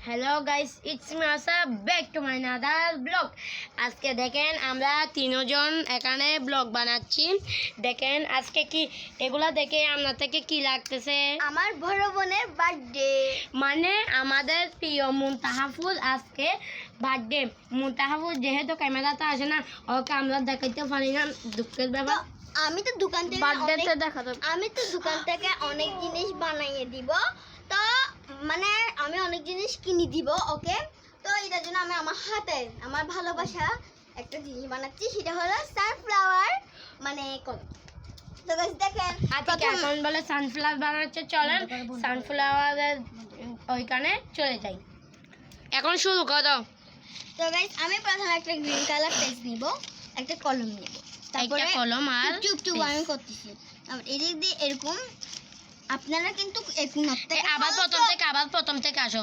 Hello guys, it's me আসা back to my another blog. আজকে দেখেন আমরা তিনজন এখানে ব্লগ বানাচ্ছি। দেখেন আজকে কি এগুলা দেখে আপনার থেকে কি লাগতেছে? আমার বড় বোনের বার্থডে, মানে আমাদের প্রিয় মুনতাহাফুল আজকে বার্থডে। মুনতাহাফুল যেহেতু ক্যামেরাতে আসে না, ওকে আমরা দেখাইতে পারি না, দুঃখের ব্যাপার। আমি তো দোকান থেকে অনেক জিনিস বানাইয়ে দিব। তো মানে আমি অনেক জিনিস কিনে দিব ওকে। তো এটার জন্য আমি আমার হাতে আমার ভালোবাসা একটা জিনিস বানাচ্ছি, সেটা হলো সানফ্লাওয়ার মানে কলম। তো গাইস দেখেন এখন বলে সানফ্লাওয়ার বানাচ্ছে, চলেন সানফ্লাওয়ারের ওইখানে চলে যাই। এখন শুরু করো। তো গাইস আমি প্রথমে একটা গ্রিন কালার পেজ নিব, একটা কলম নিব, তারপরে একটা কলম আর টুক আমি করতেছি। আর এদিক দিয়ে এরকম আপনারা কিন্তু আবার প্রথম থেকে আসো।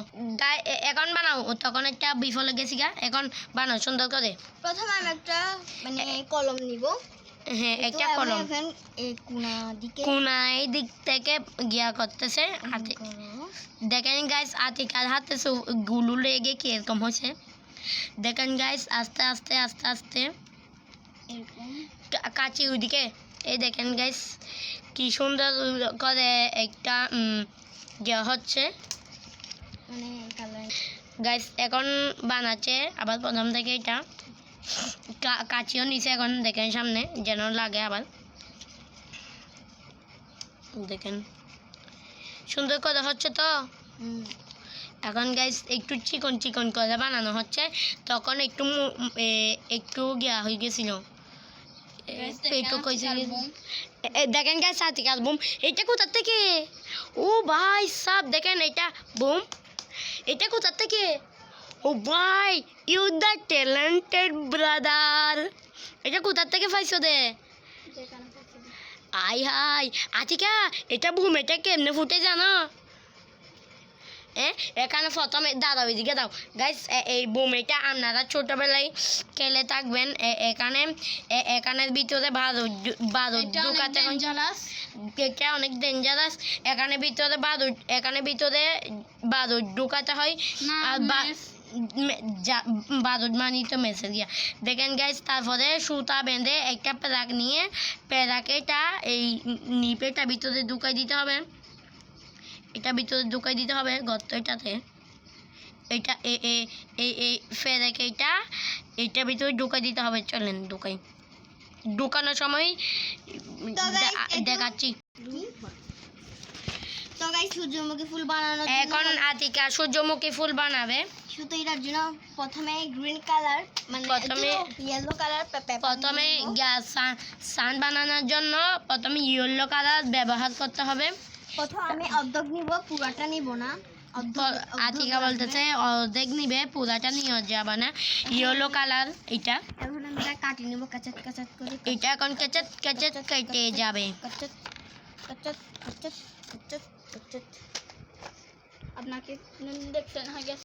এখন বানাও, তখন একটা বিফলে গেছি গা, এখন বানাও সুন্দর করে। প্রথমে আমি একটা মানে কলম নিব। হ্যাঁ, একটা কলম এই কোনায় দিক থেকে গিয়া করতেছে হাতে। দেখেন গাইস আতিকার হাতে গুলু লেগে কিরকম হয়েছে। দেখেন গাইস আস্তে আস্তে আস্তে আস্তে কাচি ওইদিকে। এই দেখেন গাইস কি সুন্দর করে একটা হচ্ছে মানে গাইস। এখন বানাচ্ছে আবার প্রথম থেকে এটা কাচিও নিচে। এখন দেখেন সামনে যেন লাগে, আবার দেখেন সুন্দর করে হচ্ছে। তো এখন গাইস একটু চিকন চিকন করে বানানো হচ্ছে, তখন একটু একটু গিয়া হয়ে গেছিল। দেখেন গাইস আতিকার বুম। এটা কোথা থেকে? ও ভাই সব দেখেন, এটা বুম, এটা কোথা থেকে? ও ভাই, ইউ দ্য ট্যালেন্টেড ব্রাদার। এটা কোথা থেকে পাইছো দে? আই হাই আতিকা, এটা বুম, এটা কেমনে ফুটে জানো? এখানে প্রথমে দাদাও এদিকে দাও গাইস। এই বুম এটা আপনারা ছোটবেলায় খেলে থাকবেন। এখানের ভিতরে বারুদ ঢুকাতে হয়, এটা অনেক ডেঞ্জারাস। এখানে ভিতরে বারুদ ঢুকাতে হয়, আর বারুদ মানি তো মেসে দিয়া। দেখেন গাইস তারপরে সুতা বেঁধে একটা প্যারাক নিয়ে প্যারাকেটা এই নিপেটা ভিতরে ঢুকাই দিতে হবে। এটা ভিতরে ঢুকাই দিতে হবে গর্ত এটাতে। এটা এই ফেরেকে এটা ভিতরে ঢুকাই দিতে হবে। চলেন ঢুকানোর সময় দেখাচ্ছি। তো গাইস সূর্যমুখী ফুল বানানোর জন্য এখন আতিকা সূর্যমুখী ফুল বানাবে। শুধু এটার জন্য প্রথমে গ্রিন কালার মানে ইয়েলো কালার প্রথমে সান বানানোর জন্য প্রথমে ইয়েলো কালার ব্যবহার করতে হবে। প্রথম আমি অর্ধেক নিব, পুরাটা নিব না। আতিকা বলতেছে অর্ধেক নিবে, পুরাটা নিয়ে যাবে না। ইয়েলো কালার এটা। এখন আমরা কাটি নিব কাচাত কাচাত করে। এটা এখন কাচাত কাচাত কেটে যাবে। কাচাত কাচাত কাচাত কাচাত কাচাত। আপনাকে দেখছেন হয়ে গেছে।